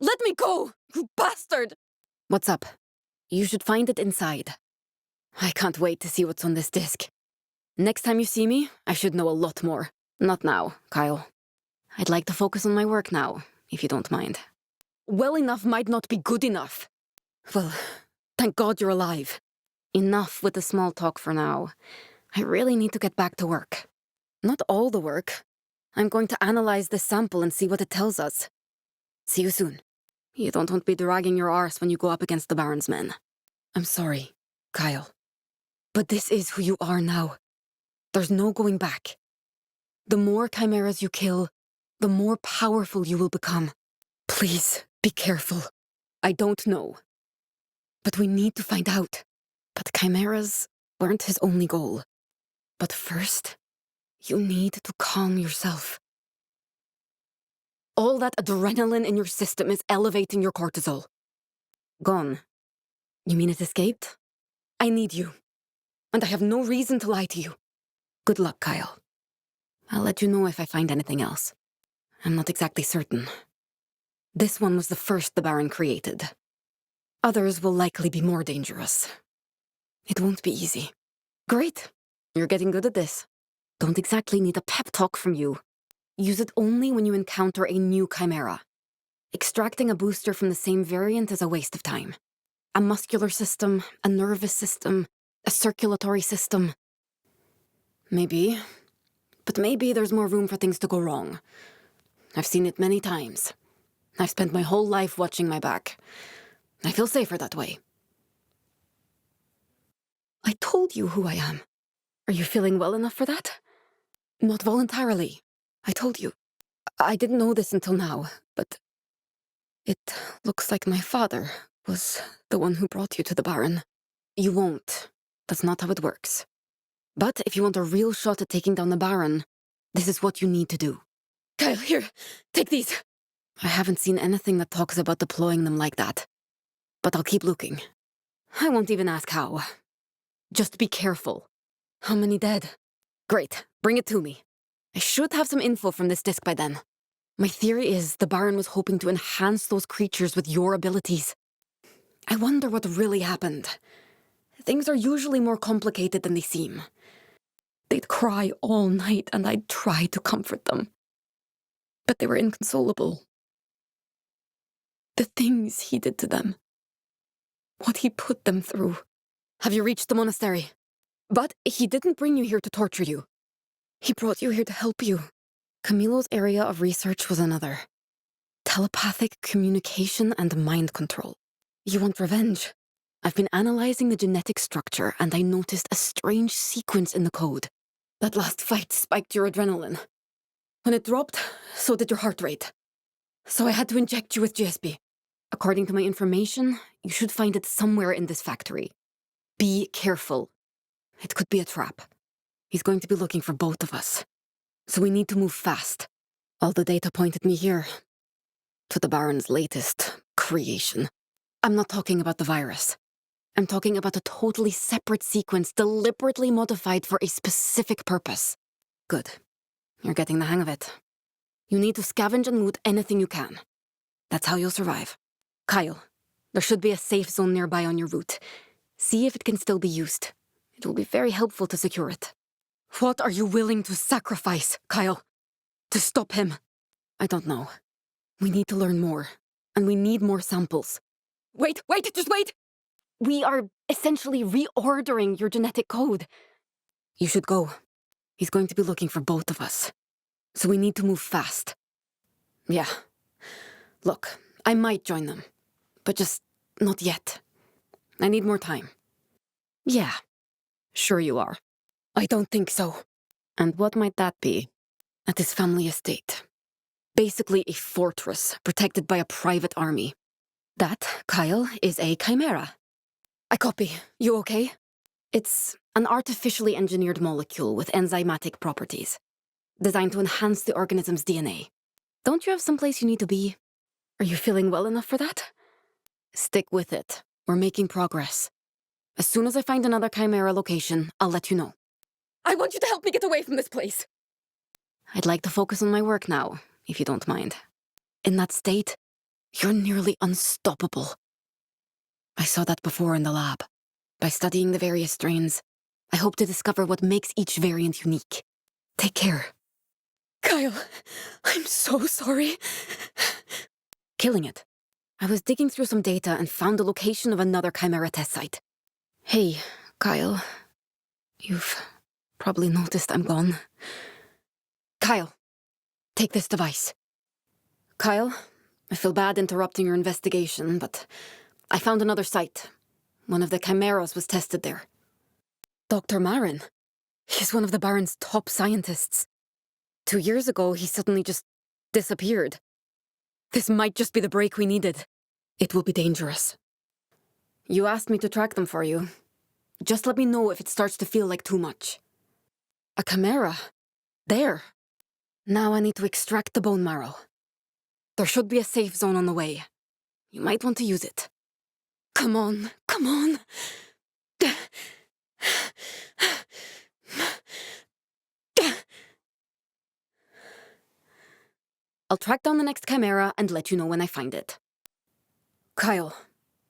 Let me go, you bastard! What's up? You should find it inside. I can't wait to see what's on this disc. Next time you see me, I should know a lot more. Not now, Kyle. I'd like to focus on my work now, if you don't mind. Well enough might not be good enough. Well, thank God you're alive. Enough with the small talk for now. I really need to get back to work. Not all the work. I'm going to analyze this sample and see what it tells us. See you soon. You don't want to be dragging your arse when you go up against the Baron's men. I'm sorry, Kyle. But this is who you are now. There's no going back. The more chimeras you kill, the more powerful you will become. Please, be careful. I don't know. But we need to find out. But chimeras weren't his only goal. But first, you need to calm yourself. All that adrenaline in your system is elevating your cortisol. Gone. You mean it escaped? I need you. And I have no reason to lie to you. Good luck, Kyle. I'll let you know if I find anything else. I'm not exactly certain. This one was the first the Baron created. Others will likely be more dangerous. It won't be easy. Great. You're getting good at this. Don't exactly need a pep talk from you. Use it only when you encounter a new chimera. Extracting a booster from the same variant is a waste of time. A muscular system, a nervous system, a circulatory system. Maybe. But maybe there's more room for things to go wrong. I've seen it many times. I've spent my whole life watching my back. I feel safer that way. I told you who I am. Are you feeling well enough for that? Not voluntarily. I told you. I didn't know this until now, but it looks like my father was the one who brought you to the Baron. You won't. That's not how it works. But if you want a real shot at taking down the Baron, this is what you need to do. Kyle, here, take these. I haven't seen anything that talks about deploying them like that. But I'll keep looking. I won't even ask how. Just be careful. How many dead? Great, bring it to me. I should have some info from this disc by then. My theory is the Baron was hoping to enhance those creatures with your abilities. I wonder what really happened. Things are usually more complicated than they seem. They'd cry all night and I'd try to comfort them. But they were inconsolable. The things he did to them. What he put them through. Have you reached the monastery? But he didn't bring you here to torture you. He brought you here to help you. Camilo's area of research was another. Telepathic communication and mind control. You want revenge? I've been analyzing the genetic structure and I noticed a strange sequence in the code. That last fight spiked your adrenaline. When it dropped, so did your heart rate. So I had to inject you with GSP. According to my information, you should find it somewhere in this factory. Be careful. It could be a trap. He's going to be looking for both of us. So we need to move fast. All the data pointed me here. To the Baron's latest creation. I'm not talking about the virus. I'm talking about a totally separate sequence deliberately modified for a specific purpose. Good. You're getting the hang of it. You need to scavenge and loot anything you can. That's how you'll survive. Kyle, there should be a safe zone nearby on your route. See if it can still be used. It will be very helpful to secure it. What are you willing to sacrifice, Kyle? To stop him? I don't know. We need to learn more. And we need more samples. Wait, just wait! We are essentially reordering your genetic code. You should go. He's going to be looking for both of us. So we need to move fast. Yeah. Look, I might join them. But just not yet. I need more time. Yeah. Sure you are. I don't think so. And what might that be? At his family estate. Basically a fortress protected by a private army. That, Kyle, is a chimera. I copy. You okay? It's an artificially engineered molecule with enzymatic properties, designed to enhance the organism's DNA. Don't you have someplace you need to be? Are you feeling well enough for that? Stick with it. We're making progress. As soon as I find another chimera location, I'll let you know. I want you to help me get away from this place! I'd like to focus on my work now, if you don't mind. In that state, You're nearly unstoppable. I saw that before in the lab. By studying the various strains, I hope to discover what makes each variant unique. Take care. Kyle, I'm so sorry. Killing it. I was digging through some data and found the location of another Chimera test site. Hey, Kyle. You've probably noticed I'm gone. Kyle, take this device. Kyle, I feel bad interrupting your investigation, but I found another site. One of the Chimeras was tested there. Dr. Marin. He's one of the Baron's top scientists. 2 years ago, he suddenly just disappeared. This might just be the break we needed. It will be dangerous. You asked me to track them for you. Just let me know if it starts to feel like too much. A chimera. There. Now I need to extract the bone marrow. There should be a safe zone on the way. You might want to use it. Come on, come on. I'll track down the next chimera and let you know when I find it. Kyle,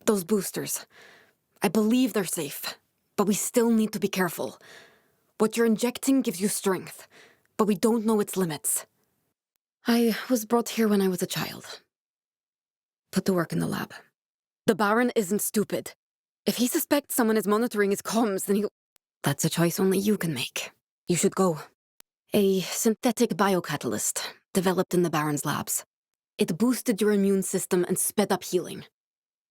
those boosters. I believe they're safe, but we still need to be careful. What you're injecting gives you strength, but we don't know its limits. I was brought here when I was a child. Put to work in the lab. The Baron isn't stupid. If he suspects someone is monitoring his comms, then he'll... That's a choice only you can make. You should go. A synthetic biocatalyst, developed in the Baron's labs. It boosted your immune system and sped up healing.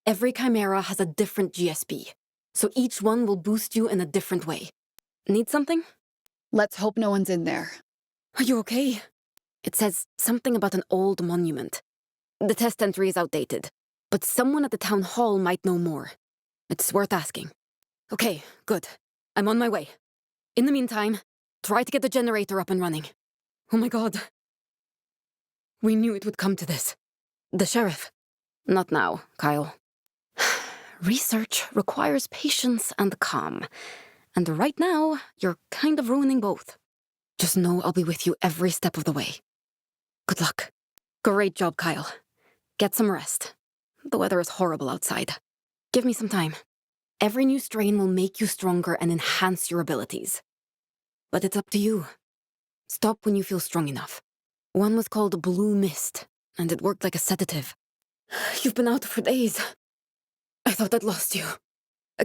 Every chimera has a different GSP, so each one will boost you in a different way. Need something? Let's hope no one's in there. Are you okay? It says something about an old monument. The test entry is outdated, but someone at the town hall might know more. It's worth asking. Okay, good. I'm on my way. In the meantime, try to get the generator up and running. Oh my god. We knew it would come to this. The sheriff. Not now, Kyle. Research requires patience and calm. And right now, you're kind of ruining both. Just know I'll be with you every step of the way. Good luck. Great job, Kyle. Get some rest. The weather is horrible outside. Give me some time. Every new strain will make you stronger and enhance your abilities. But it's up to you. Stop when you feel strong enough. One was called Blue Mist, and it worked like a sedative. You've been out for days. I thought I'd lost you.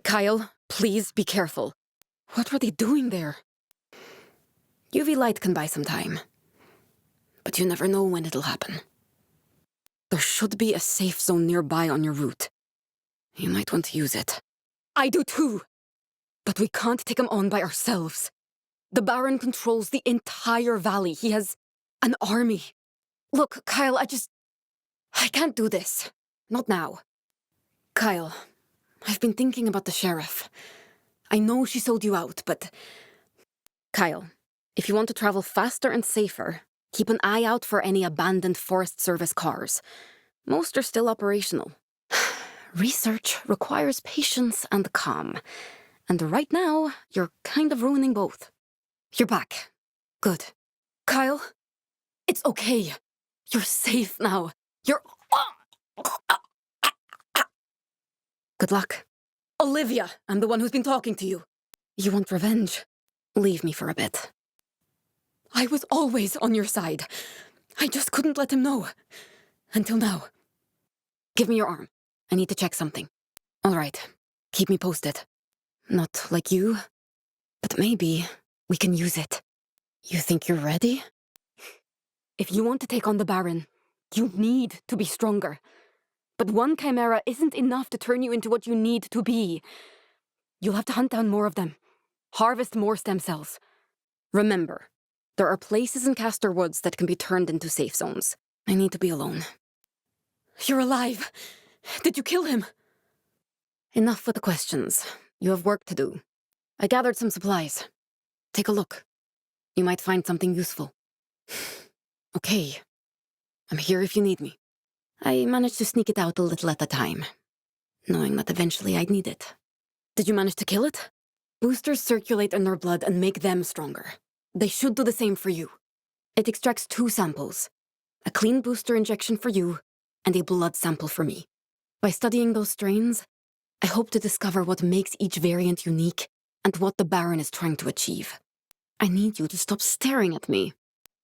Kyle, please be careful. What were they doing there? UV light can buy some time. But you never know when it'll happen. There should be a safe zone nearby on your route. You might want to use it. I do too! But we can't take him on by ourselves. The Baron controls the entire valley. He has an army. Look, Kyle, I can't do this. Not now. Kyle, I've been thinking about the sheriff. I know she sold you out, but... Kyle, if you want to travel faster and safer, keep an eye out for any abandoned Forest Service cars. Most are still operational. Research requires patience and calm. And right now, you're kind of ruining both. You're back. Good. Kyle, it's okay. You're safe now. You're... Good luck. Olivia, I'm the one who's been talking to you. You want revenge? Leave me for a bit. I was always on your side. I just couldn't let him know. Until now. Give me your arm. I need to check something. All right. Keep me posted. Not like you, but maybe we can use it. You think you're ready? If you want to take on the Baron, you need to be stronger. But one chimera isn't enough to turn you into what you need to be. You'll have to hunt down more of them. Harvest more stem cells. Remember, there are places in Castor Woods that can be turned into safe zones. I need to be alone. You're alive! Did you kill him? Enough with the questions. You have work to do. I gathered some supplies. Take a look. You might find something useful. Okay. I'm here if you need me. I managed to sneak it out a little at a time, knowing that eventually I'd need it. Did you manage to kill it? Boosters circulate in their blood and make them stronger. They should do the same for you. It extracts 2 samples. A clean booster injection for you, and a blood sample for me. By studying those strains, I hope to discover what makes each variant unique and what the Baron is trying to achieve. I need you to stop staring at me.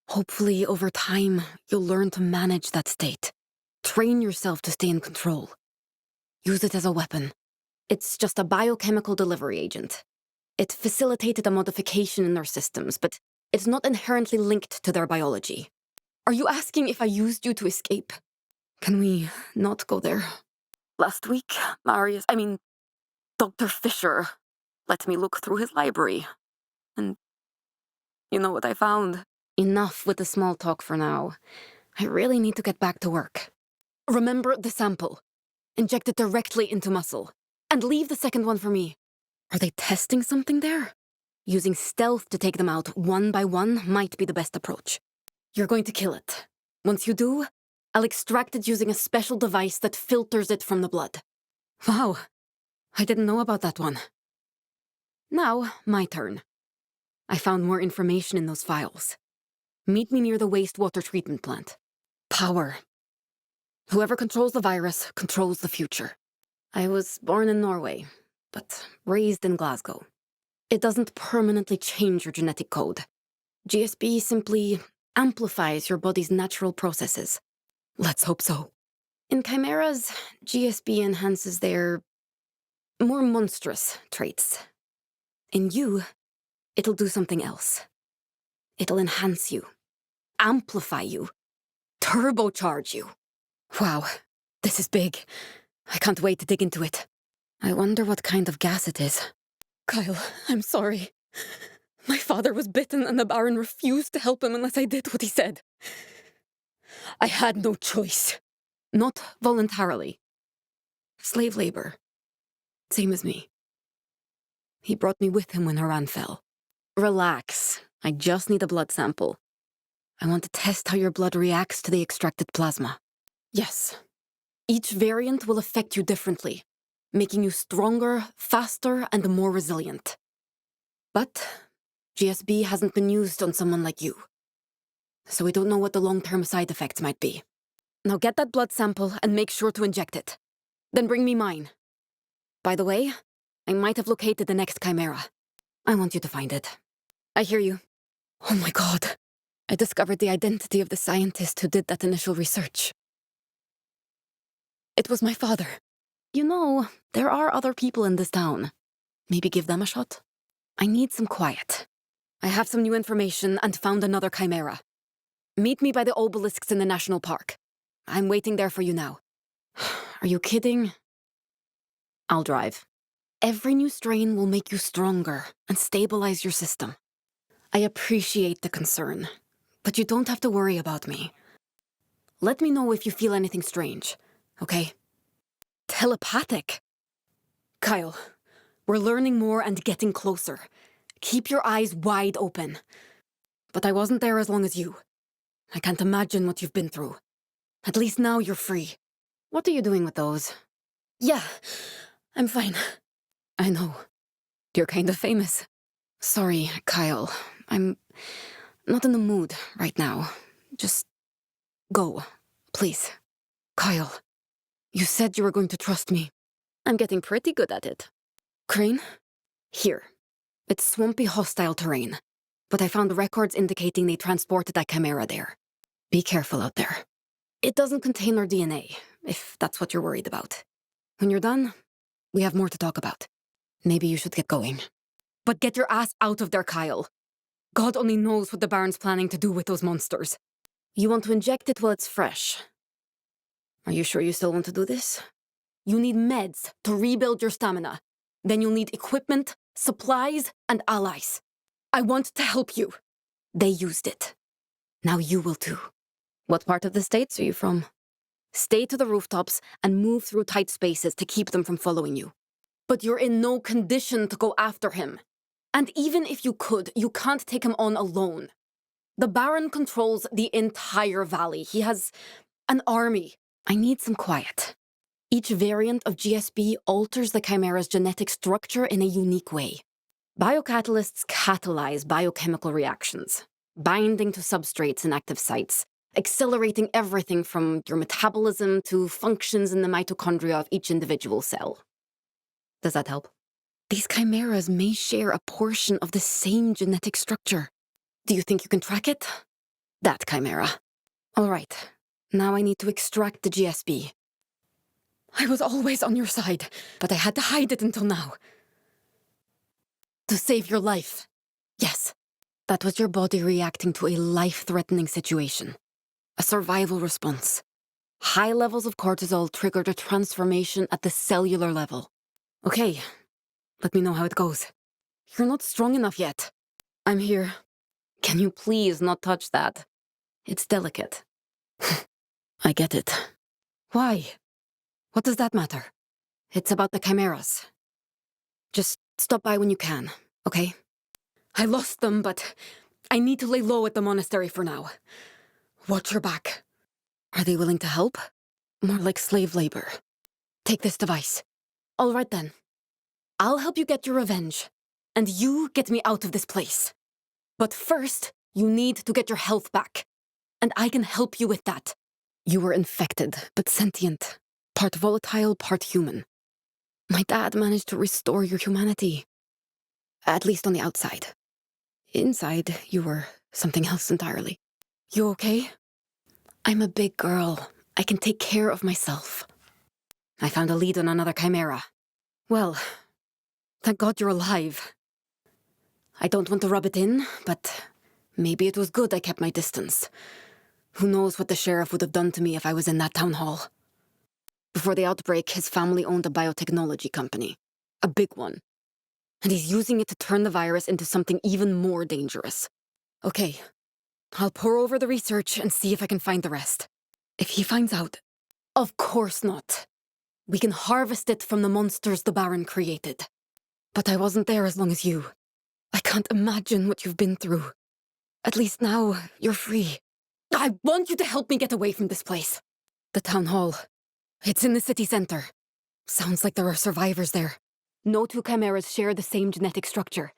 Hopefully, over time, you'll learn to manage that state. Train yourself to stay in control. Use it as a weapon. It's just a biochemical delivery agent. It facilitated a modification in their systems, but it's not inherently linked to their biology. Are you asking if I used you to escape? Can we not go there? Last week, Dr. Fisher let me look through his library. And you know what I found? Enough with the small talk for now. I really need to get back to work. Remember the sample. Inject it directly into muscle. And leave the second one for me. Are they testing something there? Using stealth to take them out one by one might be the best approach. You're going to kill it. Once you do, I'll extract it using a special device that filters it from the blood. Wow, I didn't know about that one. Now, my turn. I found more information in those files. Meet me near the wastewater treatment plant. Power. Whoever controls the virus controls the future. I was born in Norway, but raised in Glasgow. It doesn't permanently change your genetic code. GSB simply amplifies your body's natural processes. Let's hope so. In chimeras, GSB enhances their more monstrous traits. In you, it'll do something else. It'll enhance you, amplify you, turbocharge you. Wow, this is big. I can't wait to dig into it. I wonder what kind of gas it is. Kyle, I'm sorry. My father was bitten and the Baron refused to help him unless I did what he said. I had no choice. Not voluntarily. Slave labor. Same as me. He brought me with him when Haran fell. Relax. I just need a blood sample. I want to test how your blood reacts to the extracted plasma. Yes. Each variant will affect you differently, making you stronger, faster, and more resilient. But GSB hasn't been used on someone like you, so we don't know what the long-term side effects might be. Now get that blood sample and make sure to inject it. Then bring me mine. By the way, I might have located the next chimera. I want you to find it. I hear you. Oh my god. I discovered the identity of the scientist who did that initial research. It was my father. You know, there are other people in this town. Maybe give them a shot? I need some quiet. I have some new information and found another chimera. Meet me by the obelisks in the national park. I'm waiting there for you now. Are you kidding? I'll drive. Every new strain will make you stronger and stabilize your system. I appreciate the concern, but you don't have to worry about me. Let me know if you feel anything strange, okay? Telepathic? Kyle, we're learning more and getting closer. Keep your eyes wide open. But I wasn't there as long as you. I can't imagine what you've been through. At least now you're free. What are you doing with those? Yeah, I'm fine. I know. You're kind of famous. Sorry, Kyle. I'm not in the mood right now. Just go, please. Kyle, you said you were going to trust me. I'm getting pretty good at it. Crane? Here. It's swampy, hostile terrain, but I found records indicating they transported that chimera there. Be careful out there. It doesn't contain our DNA, if that's what you're worried about. When you're done, we have more to talk about. Maybe you should get going. But get your ass out of there, Kyle. God only knows what the Baron's planning to do with those monsters. You want to inject it while it's fresh. Are you sure you still want to do this? You need meds to rebuild your stamina. Then you'll need equipment, supplies, and allies. I want to help you. They used it. Now you will too. What part of the States are you from? Stay to the rooftops and move through tight spaces to keep them from following you. But you're in no condition to go after him. And even if you could, you can't take him on alone. The Baron controls the entire valley. He has an army. I need some quiet. Each variant of GSB alters the chimera's genetic structure in a unique way. Biocatalysts catalyze biochemical reactions, binding to substrates in active sites accelerating everything from your metabolism to functions in the mitochondria of each individual cell. Does that help? These chimeras may share a portion of the same genetic structure. Do you think you can track it? That chimera. All right, now I need to extract the GSB. I was always on your side, but I had to hide it until now. To save your life. Yes, that was your body reacting to a life-threatening situation. A survival response. High levels of cortisol triggered a transformation at the cellular level. Okay, let me know how it goes. You're not strong enough yet. I'm here. Can you please not touch that? It's delicate. I get it. Why? What does that matter? It's about the chimeras. Just stop by when you can, okay? I lost them, but I need to lay low at the monastery for now. Watch your back. Are they willing to help? More like slave labor. Take this device. All right then. I'll help you get your revenge. And you get me out of this place. But first, you need to get your health back. And I can help you with that. You were infected, but sentient. Part volatile, part human. My dad managed to restore your humanity. At least on the outside. Inside, you were something else entirely. You okay? I'm a big girl. I can take care of myself. I found a lead on another chimera. Well, thank God you're alive. I don't want to rub it in, but maybe it was good I kept my distance. Who knows what the sheriff would have done to me if I was in that town hall. Before the outbreak, his family owned a biotechnology company. A big one. And he's using it to turn the virus into something even more dangerous. Okay, I'll pore over the research and see if I can find the rest. If he finds out... Of course not. We can harvest it from the monsters the Baron created. But I wasn't there as long as you. I can't imagine what you've been through. At least now, you're free. I want you to help me get away from this place. The town hall. It's in the city center. Sounds like there are survivors there. No two chimeras share the same genetic structure.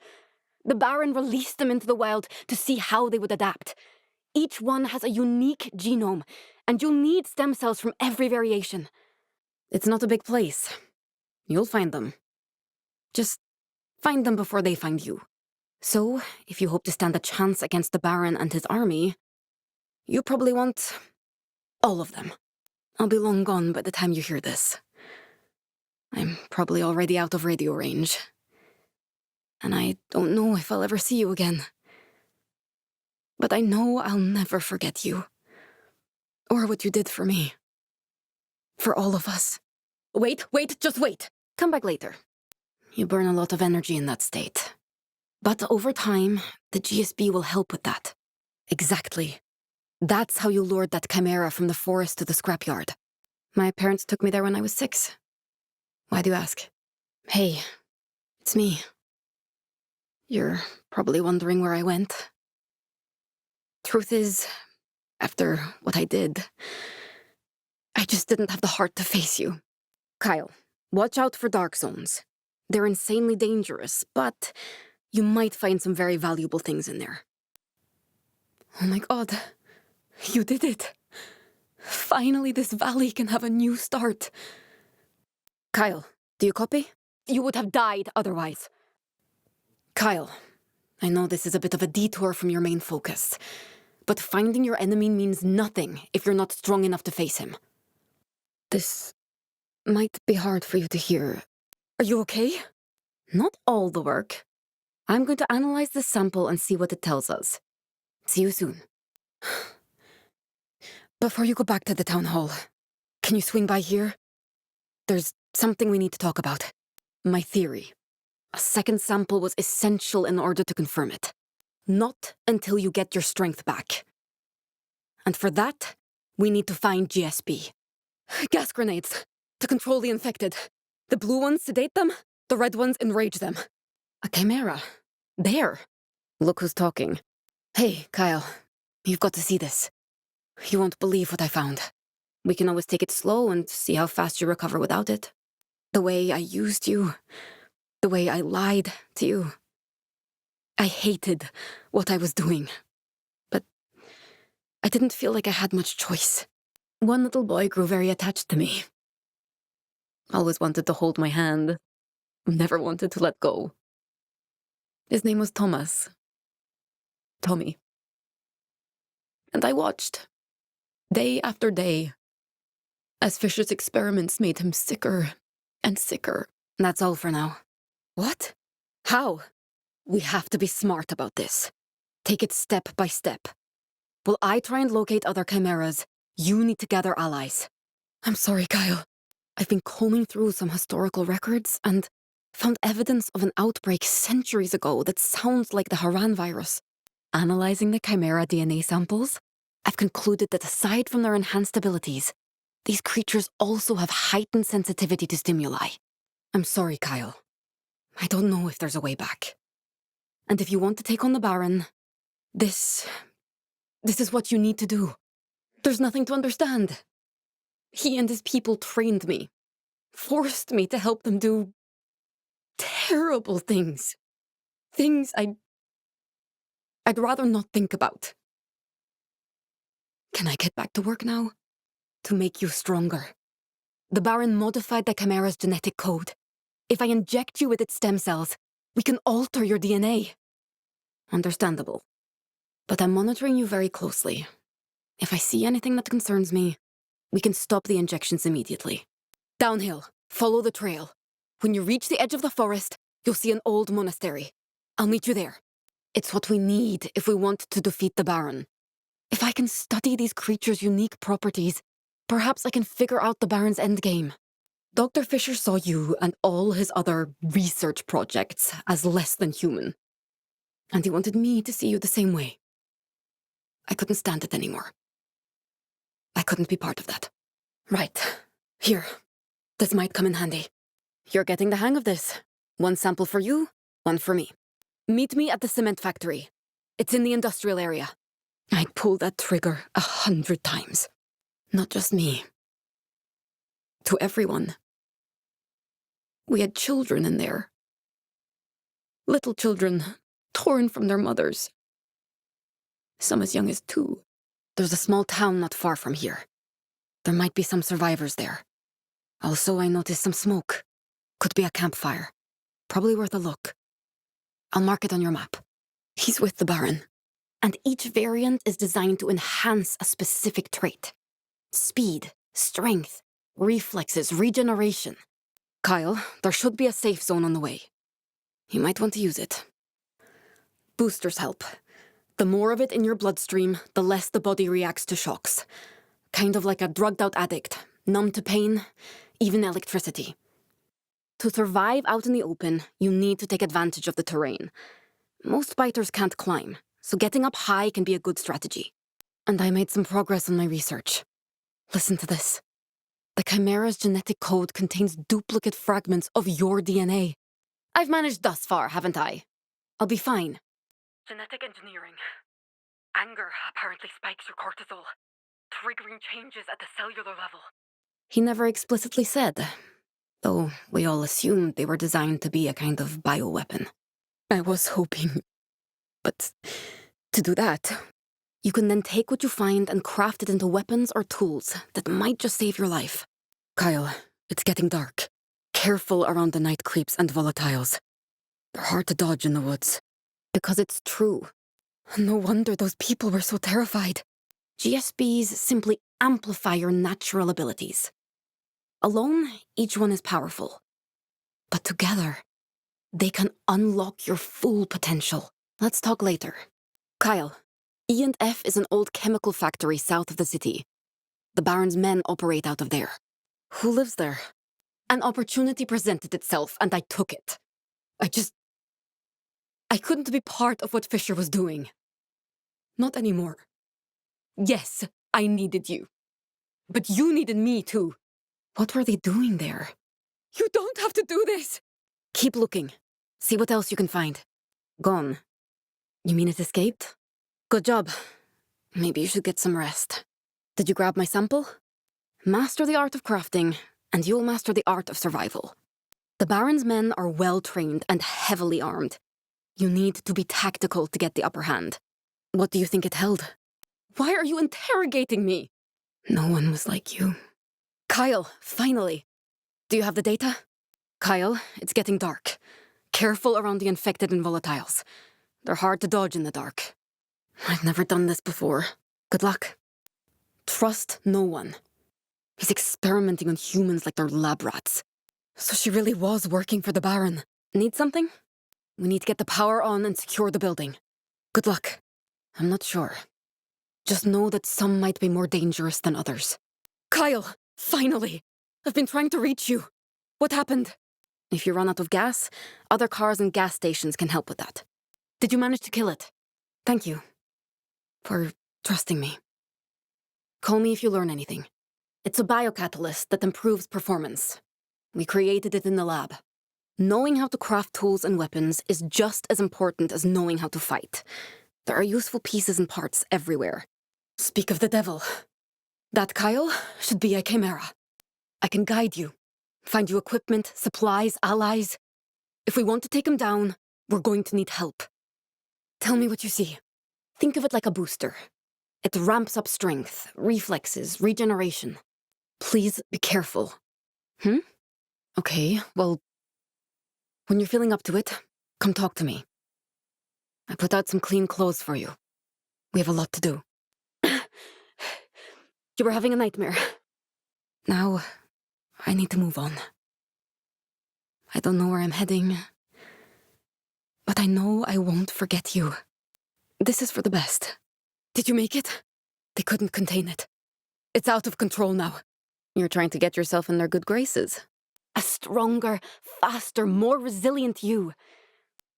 The Baron released them into the wild to see how they would adapt. Each one has a unique genome, and you'll need stem cells from every variation. It's not a big place. You'll find them. Just find them before they find you. So, if you hope to stand a chance against the Baron and his army, you probably want all of them. I'll be long gone by the time you hear this. I'm probably already out of radio range. And I don't know if I'll ever see you again. But I know I'll never forget you. Or what you did for me. For all of us. Wait, just wait. Come back later. You burn a lot of energy in that state. But over time, the GSB will help with that. Exactly. That's how you lured that chimera from the forest to the scrapyard. My parents took me there when I was 6. Why do you ask? Hey, it's me. You're probably wondering where I went. Truth is, after what I did, I just didn't have the heart to face you. Kyle, watch out for dark zones. They're insanely dangerous, but you might find some very valuable things in there. Oh my God, you did it. Finally, this valley can have a new start. Kyle, do you copy? You would have died otherwise. Kyle, I know this is a bit of a detour from your main focus, but finding your enemy means nothing if you're not strong enough to face him. This might be hard for you to hear. Are you okay? Not all the work. I'm going to analyze this sample and see what it tells us. See you soon. Before you go back to the town hall, can you swing by here? There's something we need to talk about. My theory. A second sample was essential in order to confirm it. Not until you get your strength back. And for that, we need to find GSB. Gas grenades. To control the infected. The blue ones sedate them, the red ones enrage them. A chimera. There. Look who's talking. Hey, Kyle. You've got to see this. You won't believe what I found. We can always take it slow and see how fast you recover without it. The way I used you. The way I lied to you. I hated what I was doing. But I didn't feel like I had much choice. One little boy grew very attached to me. Always wanted to hold my hand. Never wanted to let go. His name was Thomas. Tommy. And I watched, day after day, as Fisher's experiments made him sicker and sicker. That's all for now. What? How? We have to be smart about this. Take it step by step. While I try and locate other chimeras, you need to gather allies. I'm sorry, Kyle. I've been combing through some historical records and found evidence of an outbreak centuries ago that sounds like the Haran virus. Analyzing the chimera DNA samples, I've concluded that aside from their enhanced abilities, these creatures also have heightened sensitivity to stimuli. I'm sorry, Kyle. I don't know if there's a way back. And if you want to take on the Baron, this is what you need to do. There's nothing to understand. He and his people trained me, forced me to help them do terrible things. Things I'd rather not think about. Can I get back to work now? To make you stronger. The Baron modified the Chimera's genetic code. If I inject you with its stem cells, we can alter your DNA. Understandable. But I'm monitoring you very closely. If I see anything that concerns me, we can stop the injections immediately. Downhill. Follow the trail. When you reach the edge of the forest, you'll see an old monastery. I'll meet you there. It's what we need if we want to defeat the Baron. If I can study these creatures' unique properties, perhaps I can figure out the Baron's endgame. Dr. Fisher saw you and all his other research projects as less than human. And he wanted me to see you the same way. I couldn't stand it anymore. I couldn't be part of that. Right. Here. This might come in handy. You're getting the hang of this. One sample for you, one for me. Meet me at the cement factory. It's in the industrial area. I'd pulled that trigger 100 times. Not just me. To everyone. We had children in there. Little children, torn from their mothers. Some as young as 2. There's a small town not far from here. There might be some survivors there. Also, I noticed some smoke. Could be a campfire. Probably worth a look. I'll mark it on your map. He's with the Baron. And each variant is designed to enhance a specific trait. Speed, strength, reflexes, regeneration. Kyle, there should be a safe zone on the way. You might want to use it. Boosters help. The more of it in your bloodstream, the less the body reacts to shocks. Kind of like a drugged-out addict, numb to pain, even electricity. To survive out in the open, you need to take advantage of the terrain. Most biters can't climb, so getting up high can be a good strategy. And I made some progress on my research. Listen to this. The Chimera's genetic code contains duplicate fragments of your DNA. I've managed thus far, haven't I? I'll be fine. Genetic engineering. Anger apparently spikes your cortisol, triggering changes at the cellular level. He never explicitly said, though we all assumed they were designed to be a kind of bioweapon. I was hoping. But to do that, you can then take what you find and craft it into weapons or tools that might just save your life. Kyle, it's getting dark. Careful around the night creeps and volatiles. They're hard to dodge in the woods. Because it's true. No wonder those people were so terrified. GSBs simply amplify your natural abilities. Alone, each one is powerful. But together, they can unlock your full potential. Let's talk later. Kyle, E&F is an old chemical factory south of the city. The Baron's men operate out of there. Who lives there? An opportunity presented itself, and I took it. I couldn't be part of what Fisher was doing. Not anymore. Yes, I needed you. But you needed me too. What were they doing there? You don't have to do this! Keep looking. See what else you can find. Gone. You mean it escaped? Good job. Maybe you should get some rest. Did you grab my sample? Master the art of crafting, and you'll master the art of survival. The Baron's men are well-trained and heavily armed. You need to be tactical to get the upper hand. What do you think it held? Why are you interrogating me? No one was like you. Kyle, finally. Do you have the data? Kyle, it's getting dark. Careful around the infected and volatiles. They're hard to dodge in the dark. I've never done this before. Good luck. Trust no one. He's experimenting on humans like they're lab rats. So she really was working for the Baron. Need something? We need to get the power on and secure the building. Good luck. I'm not sure. Just know that some might be more dangerous than others. Kyle, finally! I've been trying to reach you. What happened? If you run out of gas, other cars and gas stations can help with that. Did you manage to kill it? Thank you. For trusting me. Call me if you learn anything. It's a biocatalyst that improves performance. We created it in the lab. Knowing how to craft tools and weapons is just as important as knowing how to fight. There are useful pieces and parts everywhere. Speak of the devil. That Kyle should be a chimera. I can guide you, find you equipment, supplies, allies. If we want to take him down, we're going to need help. Tell me what you see. Think of it like a booster. It ramps up strength, reflexes, regeneration. Please be careful. Okay, well, when you're feeling up to it, come talk to me. I put out some clean clothes for you. We have a lot to do. You were having a nightmare. Now, I need to move on. I don't know where I'm heading, but I know I won't forget you. This is for the best. Did you make it? They couldn't contain it. It's out of control now. You're trying to get yourself in their good graces. A stronger, faster, more resilient you.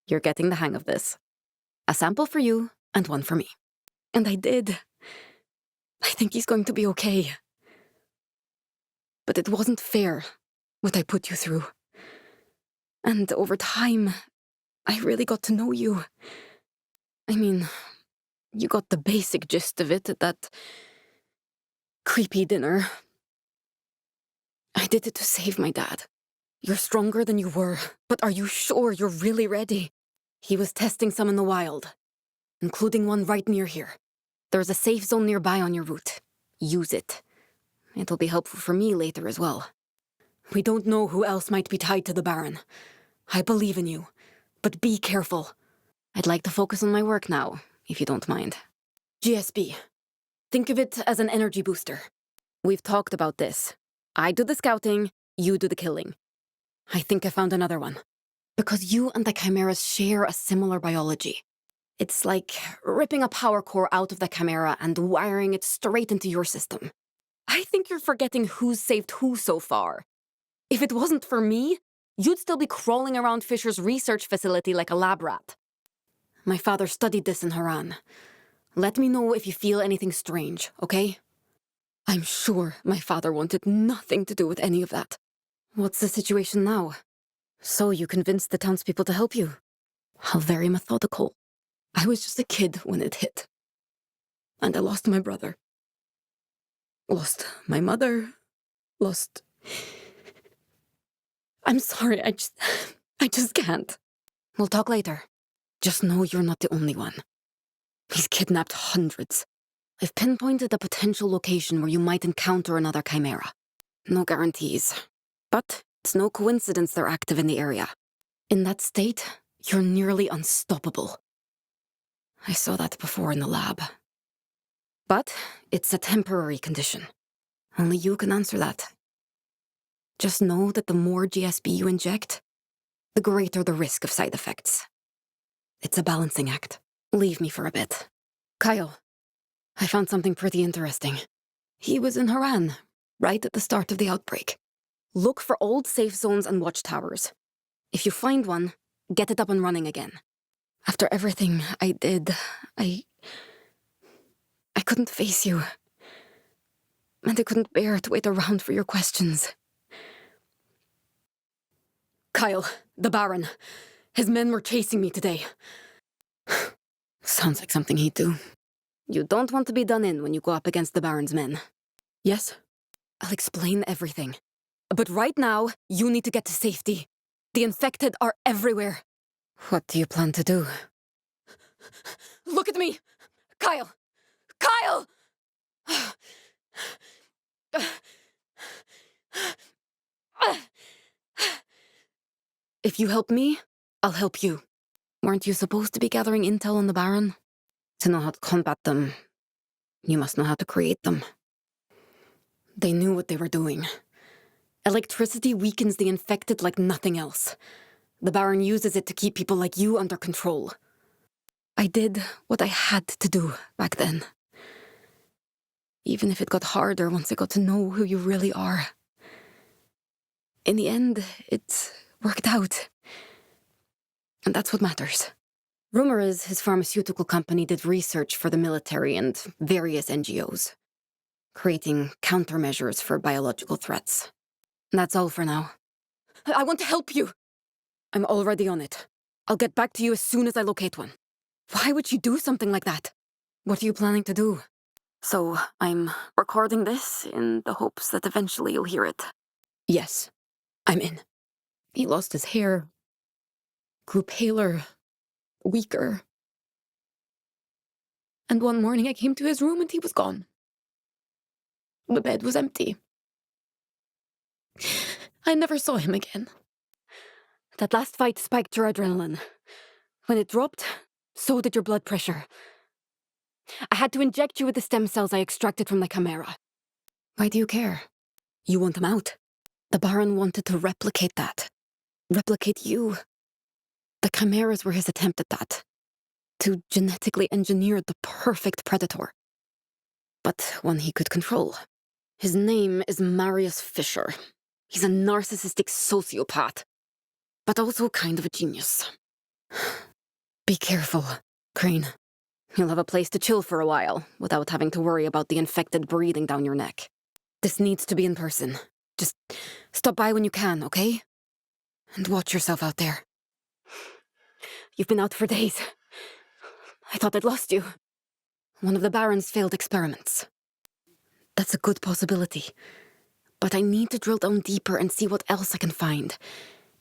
You're getting the hang of this. A sample for you, and one for me. And I did. I think he's going to be okay. But it wasn't fair, what I put you through. And over time, I really got to know you. I mean, you got the basic gist of it at that creepy dinner. I did it to save my dad. You're stronger than you were, but are you sure you're really ready? He was testing some in the wild, including one right near here. There's a safe zone nearby on your route. Use it. It'll be helpful for me later as well. We don't know who else might be tied to the Baron. I believe in you, but be careful. I'd like to focus on my work now, if you don't mind. GSB. Think of it as an energy booster. We've talked about this. I do the scouting, you do the killing. I think I found another one. Because you and the Chimeras share a similar biology. It's like ripping a power core out of the Chimera and wiring it straight into your system. I think you're forgetting who's saved who so far. If it wasn't for me, you'd still be crawling around Fisher's research facility like a lab rat. My father studied this in Haran. Let me know if you feel anything strange, okay? I'm sure my father wanted nothing to do with any of that. What's the situation now? So you convinced the townspeople to help you? How very methodical. I was just a kid when it hit. And I lost my brother. Lost my mother. Lost... I'm sorry, I just can't. We'll talk later. Just know you're not the only one. He's kidnapped hundreds. I've pinpointed a potential location where you might encounter another Chimera. No guarantees. But it's no coincidence they're active in the area. In that state, you're nearly unstoppable. I saw that before in the lab. But it's a temporary condition. Only you can answer that. Just know that the more GSB you inject, the greater the risk of side effects. It's a balancing act. Leave me for a bit. Kyle, I found something pretty interesting. He was in Haran, right at the start of the outbreak. Look for old safe zones and watchtowers. If you find one, get it up and running again. After everything I did, I couldn't face you. And I couldn't bear to wait around for your questions. Kyle, the Baron. His men were chasing me today. Sounds like something he'd do. You don't want to be done in when you go up against the Baron's men. Yes? I'll explain everything. But right now, you need to get to safety. The infected are everywhere. What do you plan to do? Look at me! Kyle! Kyle! If you help me, I'll help you. Weren't you supposed to be gathering intel on the Baron? To know how to combat them, you must know how to create them. They knew what they were doing. Electricity weakens the infected like nothing else. The Baron uses it to keep people like you under control. I did what I had to do back then. Even if it got harder once I got to know who you really are. In the end, it worked out. And that's what matters. Rumor is his pharmaceutical company did research for the military and various NGOs, creating countermeasures for biological threats. That's all for now. I want to help you! I'm already on it. I'll get back to you as soon as I locate one. Why would you do something like that? What are you planning to do? So, I'm recording this in the hopes that eventually you'll hear it. Yes, I'm in. He lost his hair, grew paler, weaker. And one morning I came to his room and he was gone. The bed was empty. I never saw him again. That last fight spiked your adrenaline. When it dropped, so did your blood pressure. I had to inject you with the stem cells I extracted from the Chimera. Why do you care? You want them out. The Baron wanted to replicate that. Replicate you. The Chimeras were his attempt at that. To genetically engineer the perfect predator. But one he could control. His name is Marius Fisher. He's a narcissistic sociopath. But also kind of a genius. Be careful, Crane. You'll have a place to chill for a while, without having to worry about the infected breathing down your neck. This needs to be in person. Just stop by when you can, okay? And watch yourself out there. You've been out for days. I thought I'd lost you. One of the Baron's failed experiments. That's a good possibility. But I need to drill down deeper and see what else I can find.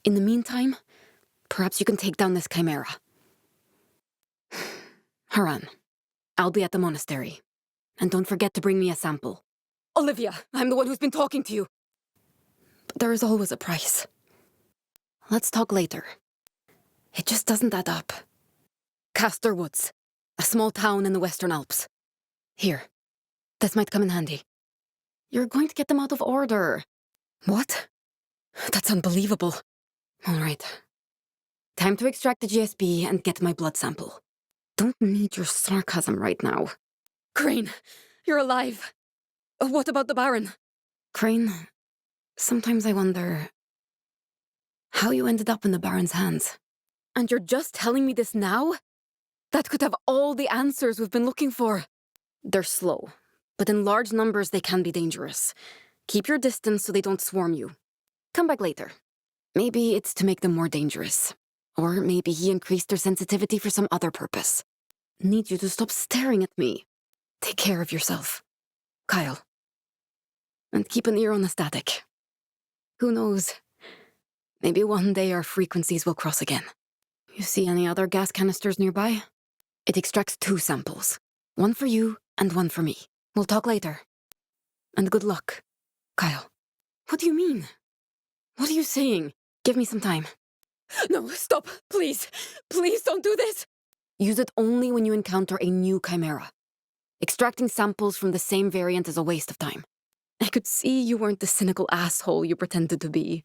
In the meantime, perhaps you can take down this Chimera. Haran, I'll be at the monastery. And don't forget to bring me a sample. Olivia, I'm the one who's been talking to you. But there is always a price. Let's talk later. It just doesn't add up. Castor Woods, a small town in the Western Alps. Here, this might come in handy. You're going to get them out of order. What? That's unbelievable. All right. Time to extract the GSB and get my blood sample. Don't need your sarcasm right now. Crane, you're alive. What about the Baron? Crane, sometimes I wonder how you ended up in the Baron's hands. And you're just telling me this now? That could have all the answers we've been looking for. They're slow, but in large numbers they can be dangerous. Keep your distance so they don't swarm you. Come back later. Maybe it's to make them more dangerous. Or maybe he increased their sensitivity for some other purpose. Need you to stop staring at me. Take care of yourself. Kyle. And keep an ear on the static. Who knows? Maybe one day our frequencies will cross again. You see any other gas canisters nearby? It extracts 2 samples. One for you and one for me. We'll talk later. And good luck, Kyle. What do you mean? What are you saying? Give me some time. No, stop, please. Please don't do this. Use it only when you encounter a new Chimera. Extracting samples from the same variant is a waste of time. I could see you weren't the cynical asshole you pretended to be.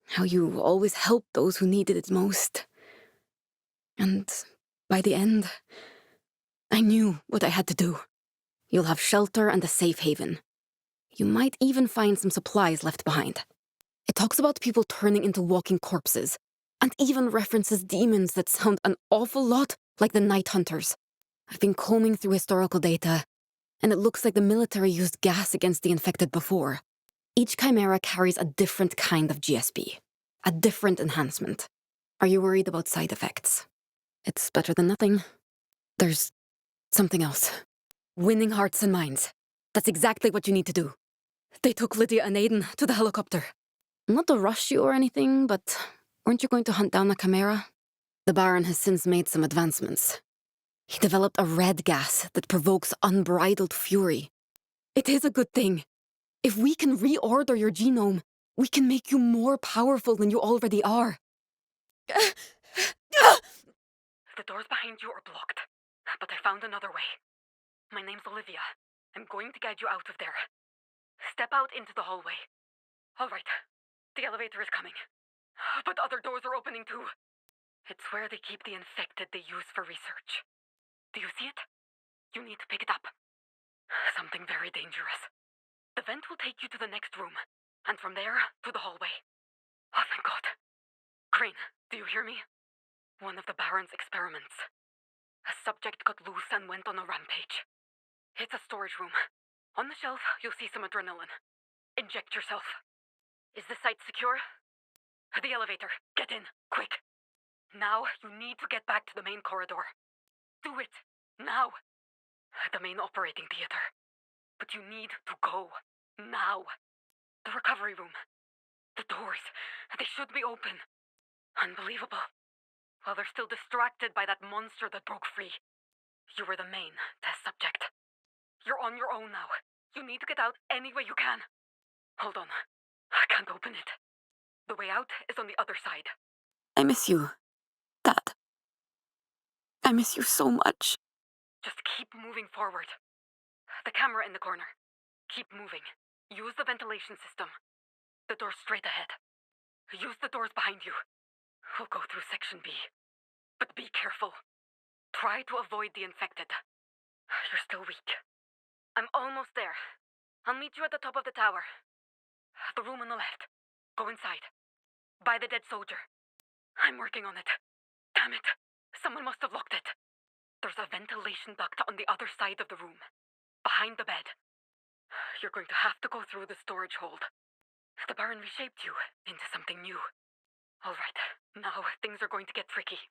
How you always helped those who needed it most. And by the end, I knew what I had to do. You'll have shelter and a safe haven. You might even find some supplies left behind. It talks about people turning into walking corpses, and even references demons that sound an awful lot like the Night Hunters. I've been combing through historical data, and it looks like the military used gas against the infected before. Each Chimera carries a different kind of GSB, a different enhancement. Are you worried about side effects? It's better than nothing. There's something else. Winning hearts and minds. That's exactly what you need to do. They took Lydia and Aiden to the helicopter. Not to rush you or anything, but weren't you going to hunt down a Chimera? The Baron has since made some advancements. He developed a red gas that provokes unbridled fury. It is a good thing. If we can reorder your genome, we can make you more powerful than you already are. The doors behind you are blocked, but I found another way. My name's Olivia. I'm going to guide you out of there. Step out into the hallway. All right, the elevator is coming. But other doors are opening too. It's where they keep the infected they use for research. Do you see it? You need to pick it up. Something very dangerous. The vent will take you to the next room, and from there, to the hallway. Oh, thank God. Crane, do you hear me? One of the Baron's experiments. A subject got loose and went on a rampage. It's a storage room. On the shelf, you'll see some adrenaline. Inject yourself. Is the site secure? The elevator. Get in, quick. Now, you need to get back to the main corridor. Do it, now. The main operating theater. But you need to go, now. The recovery room. The doors. They should be open. Unbelievable. While they're still distracted by that monster that broke free. You were the main test subject. You're on your own now. You need to get out any way you can. Hold on. I can't open it. The way out is on the other side. I miss you, Dad. I miss you so much. Just keep moving forward. The camera in the corner. Keep moving. Use the ventilation system. The door straight ahead. Use the doors behind you. We'll go through Section B. But be careful. Try to avoid the infected. You're still weak. I'm almost there. I'll meet you at the top of the tower. The room on the left. Go inside. By the dead soldier. I'm working on it. Damn it. Someone must have locked it. There's a ventilation duct on the other side of the room. Behind the bed. You're going to have to go through the storage hold. The Baron reshaped you into something new. All right, now things are going to get tricky.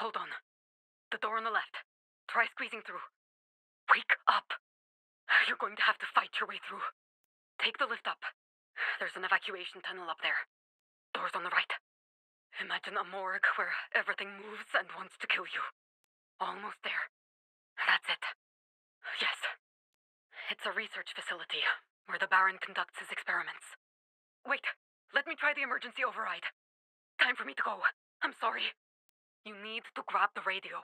Hold on. The door on the left. Try squeezing through. Wake up. You're going to have to fight your way through. Take the lift up. There's an evacuation tunnel up there. Doors on the right. Imagine a morgue where everything moves and wants to kill you. Almost there. That's it. Yes. It's a research facility where the Baron conducts his experiments. Wait, let me try the emergency override. Time for me to go. I'm sorry. You need to grab the radio.